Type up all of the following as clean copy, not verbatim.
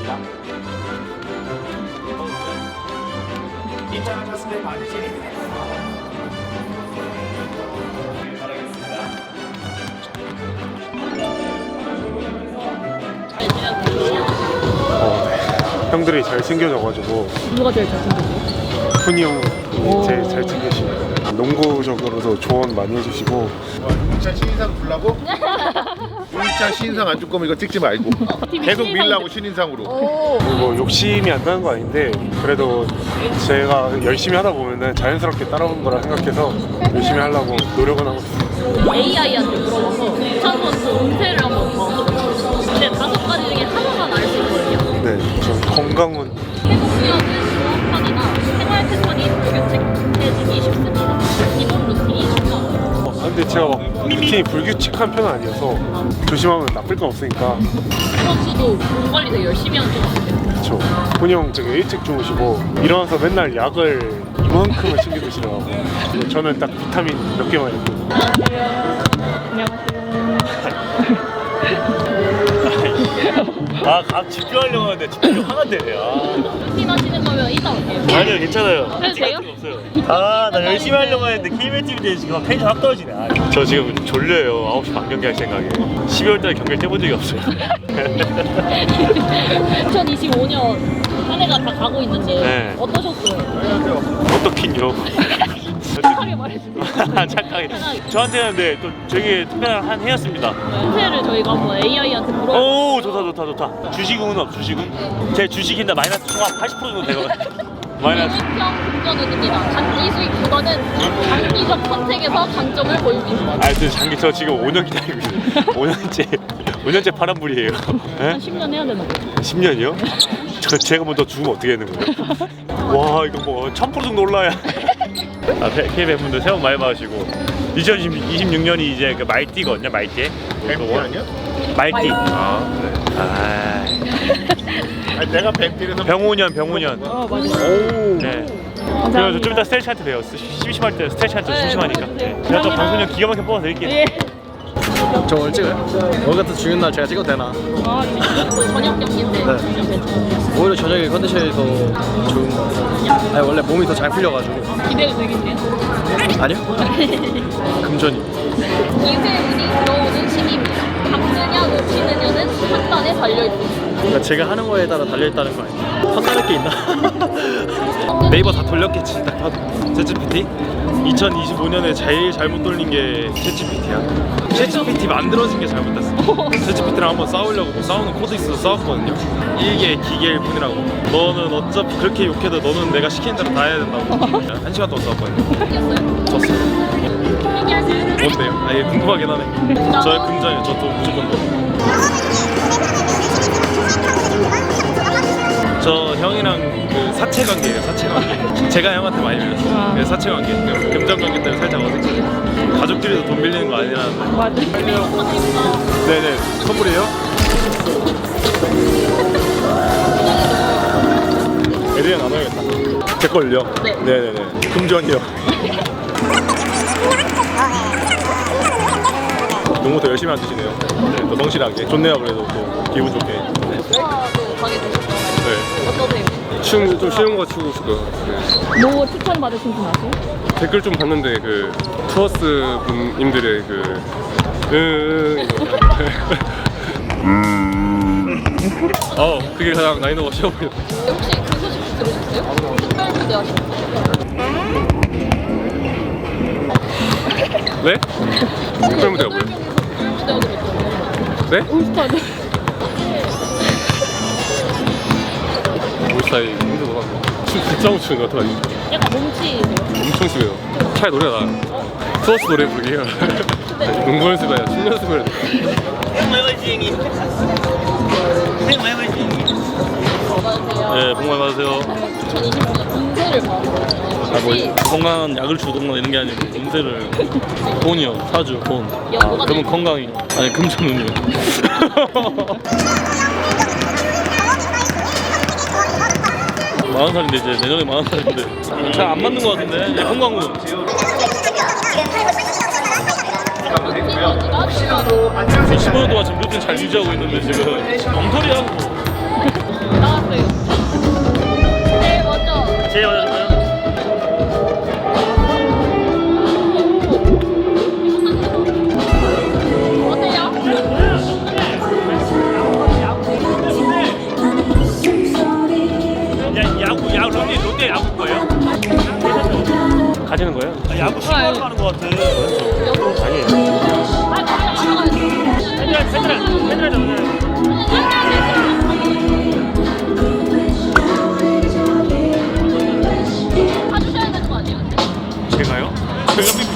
바랍니다. 입장하셨을 때 반드시 형들이 잘 챙겨줘가지고 누가 제일 잘생겼어요? 훈이 형이 제일 잘 챙겨주시고 농구적으로도 조언 많이 해주시고. 용차 신인상 주려고? 용차 신인상 안 줄 거면 이거 찍지 말고 계속 밀라고 신인상으로. 뭐 욕심이 안 나는 거 아닌데 그래도 제가 열심히 하다 보면은 자연스럽게 따라오는 거라 생각해서 열심히 하려고 노력은 하고 있어요. AI한테 물어봐서 부천 선수 운세를 한번 봐서 근데 5가지 중에 하나만 알 수 있거든요. 네, 저 건강은 회복력은 정확하기나 생활 패턴이 불규칙해지기 쉽습니다. 이동 루틴이 중요하고 근데 제가 막 루틴이 불규칙한 편은 아니어서 조심하면 나쁠 건 없으니까. 선수도 몸 관리 되게 열심히 하는 것 같아요. 그렇죠. 훈이 형 되게 일찍 주무시고 일어나서 맨날 약을 이만큼을 챙겨 드시더라고요. 저는 딱 비타민 몇 개만 있고. 아, 집중하려고 하는데 집중 화가 되네. 루틴 하시는 거면 이따 올게요. 아니요, 괜찮아요. 해도 돼요? 없어요. 아, 나 열심히 하려고 했는데 KBLTV에 지금 텐션 확 떨어지네. 저 지금 졸려요. 9시 반 경기 할 생각에. 12월 달에 경기를 뛰어본 적이 없어요. 2025년 한 해가 다 가고 있는데 네. 어떠셨어요? 어떻긴요? 착하게 말해주세요. 착하게. 저한테는 근데 또 되게 특별한 한 해였습니다. 운세를 저희가 한번 AI한테 물어보고 오, 좋다. 주식은 주식은? 제 주식인데 마이너스 총합 80% 정도 되거든요. 마이너스. 일평 금전운입니다. 단기 수익보다는 장기적 선택에서 강점을 보이고 있습니다. 아, 저 지금 5년 기다리고 있어요. 5년째 파란불이에요. 한 10년 해야 되나 봐요. 10년이요? 제가 먼저 죽으면 어떻게 되는 거예요? 와, 이거 뭐 1000% 정도 올라야. KBL 분들 새해 복 많이 받으시고 2026년이 이제 그 말띠거든요. 말띠. 뱀띠 아니야? 말띠. 아 그래. 아니, 내가 뱀띠라서 병오년. 맞아요. 오. 네. 감사합니다. 그래서 좀 이따 스트레치한테 배워. 심심할 때 스트레치한테 네, 심심하니까. 네. 네. 제가 또 방송용 기가 막히게 뽑아드릴게요. 예. 저 오늘 찍어요? 오늘 같은 중요한 날 제가 찍어도 되나? 아, 진짜 또 저녁 경기인데 네. 진짜 괜찮아요. 오히려 저녁에 컨디션이 더 좋은 것 같아요. 아니 원래 몸이 더 잘 풀려가지고. 기대가 되긴데요. 아니요? 금전이. 인생 운이 들어오는 시기입니다. 갚느냐 놓치느냐는 판단에 달려있습니다. 그러니까 제가 하는 거에 따라 달려있다는 거 아니에요? 판단할 게 있나? 네이버 다 돌렸겠지 딱 봐도. 챗GPT? 2025년에 제일 잘못 돌린 게 챗GPT야. 챗GPT 만들어진 게 잘못됐어. 챗GPT랑 한번 싸우려고 뭐 싸우는 코드 있어서 싸웠거든요. 이게 기계일 뿐이라고. 너는 어차피 그렇게 욕해도 너는 내가 시키는 대로 다 해야 된다고. 1시간 동안 싸웠거든요. 이겼어요? 졌어요. 얘기하세요. 뭔데요? 아, 이게 궁금하긴 하네. 저의 금전이요. 저 또 무조건 너. 저 형이랑 그 사채 관계예요. 사채 관계. 제가 형한테 많이 빌렸어요. 그래서 사채 관계. 금전 관계 때문에 살짝 어색해요. 가족끼리도 돈 빌리는 거 아니라는데. 맞아. 네네. 선물이에요? 애들이랑 나눠야겠다. 제 걸요? 네. 네네네. 금전이요. 농구 더 열심히 하시네요. 네, 더 성실하게. 좋네요. 그래도 또 기분 좋게. 네. 투어도 가게 되셨잖아요. 네. 어떠세요? 좀 쉬운 거 치고 싶어요. 뭐 추천 받으신 분 아세요? 댓글 좀 봤는데 그 투어스 분님들의 그게 가장 난이도가 쉬워 보여요. 혹시 그 소식 들으셨어요? 특별 무대하시는 네? 특별 무대가 뭐예요? 특별 무대가 들었잖아요. 네? 올스타드. 올스타이 힘들어. 춤 진짜 못 추는 거 같아가지고 약간 몸치세요? 엄청 심해요. 차라리 노래가 나아요. 투어스 노래 부르기가 농구 연습이 아니라 춤 연습을 해야 돼. 네, 복 많이 받으세요. 2020년 운세를 봐서 혹시 건강한 약을 주던가 이런 게 아니고 음세를 돈이요. 사주 돈. 뭐가 그러면 건강이. 아니 금전운이요. 40살인데 이제 내년에 40살인데 잘 안 맞는 것 같은데. 이제 건강운. 에너지가 필요하고 15년 동안 지금 루틴 잘 유지하고 있는데 지금 엉터리하고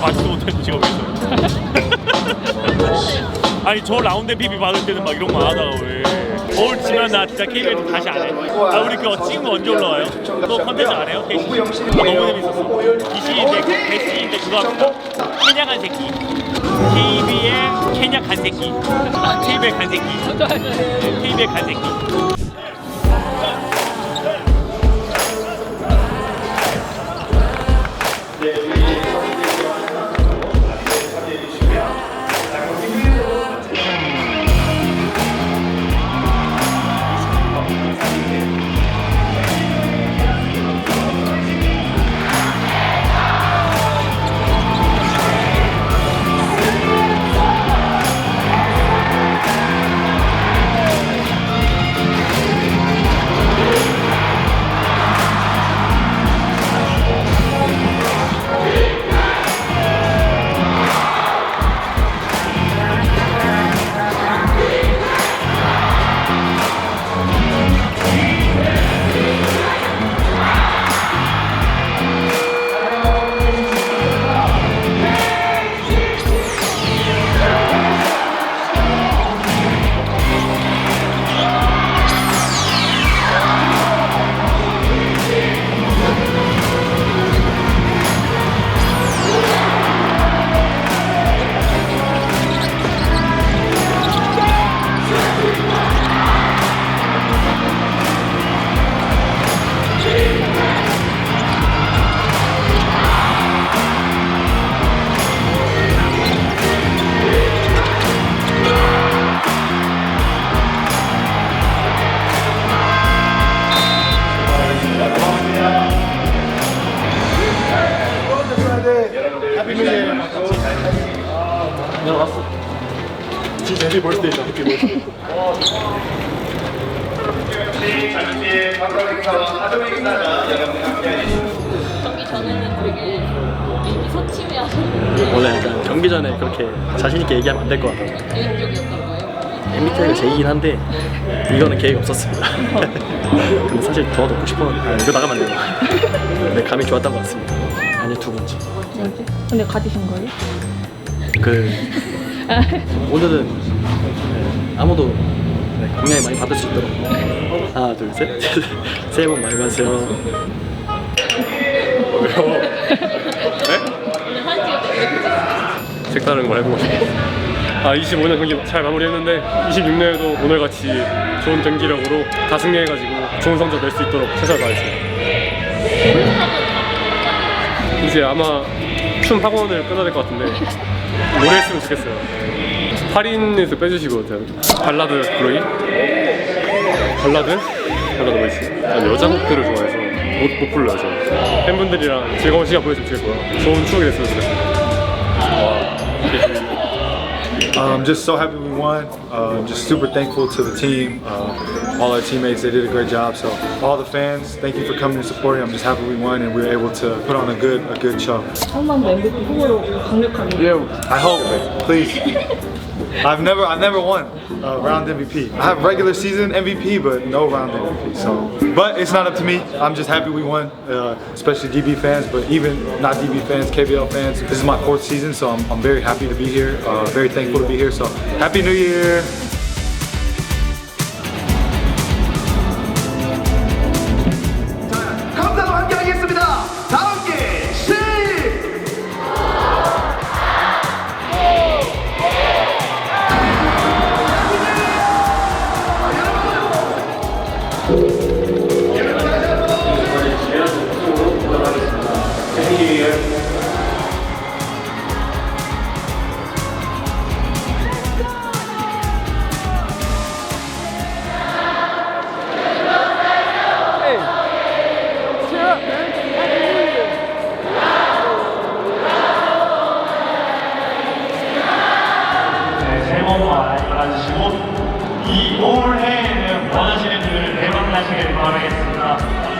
받지도 못하는 직업이었어요. 아니 저 라운드 MVP 받을 때는 막 이런 거 안 하다가 왜 거울 치면 나 진짜 KBL 다시 안 해. 아 우리 그거 찍은 거 언제 올라와요? 너 컨텐츠 안 해요? KC? 아, 너무 재밌었어. 기시인데 개씨인데 그거 합시다. 케냐 간 새끼. KBL 케냐 간 새끼. KBL 간 새끼. KBL 간 새끼. 진짜 해피 벌스데이다. 해피 벌스데이. 경기 전에는 되게 얘기 서침해 하셨는데 원래 약간 경기 전에 그렇게 자신 있게 얘기하면 안 될 것 같아요. 개인적이었던 거예요? MBTI가 J이긴 한데 이거는 계획 없었습니다. 근데 사실 더 넣고 싶었는데 이거 나가면 안 돼요. 근데 감이 좋았던 것 같습니다. 아니요, 두 번째. 근데 가지신 거예요? 그 오늘은 네, 아무도 네, 공약이 많이 받을 수 있도록 하나 둘 셋 새해 복 많이 받으세요. 오늘 사진 찍을 때 왜 그랬어요? 색다른 걸 해보고 싶어. 아 25년 경기 잘 마무리했는데 26년에도 오늘같이 좋은 경기력으로 다 승리해가지고 좋은 성적 낼 수 있도록 최선을 다하겠습니다. 이제 아마 춤 학원을 끊어야 될 것 같은데 노래 했으면 좋겠어요. 8인에서 빼주시고 발라드 부르기? 발라드 뭐 있지? 난 여자 곡들을 좋아해서 못 불러요. 저는 팬분들이랑 즐거운 시간 보냈으면 좋겠고요. 좋은 추억이 됐으면 좋겠습니다. I'm just so happy we won. Just super thankful to the team, all our teammates. They did a great job. So all the fans, thank you for coming and supporting. I'm just happy we won and we were able to put on a good show. 한번도 MVP 후보로 강력하게 Yeah, I hope. Please. I've never won round MVP. I have regular season MVP, but no round MVP. So, but it's not up to me. I'm just happy we won, especially DB fans, but even not DB fans, KBL fans. This is my 4th season, so I'm very happy to be here. Very thankful to be here. So, Happy New Year! 감사도 함께 하겠습니다. 다 함께 시! 새해 복 많이 받으시고 이 올해에는 원하시는 일 대박 나시길 바라겠습니다.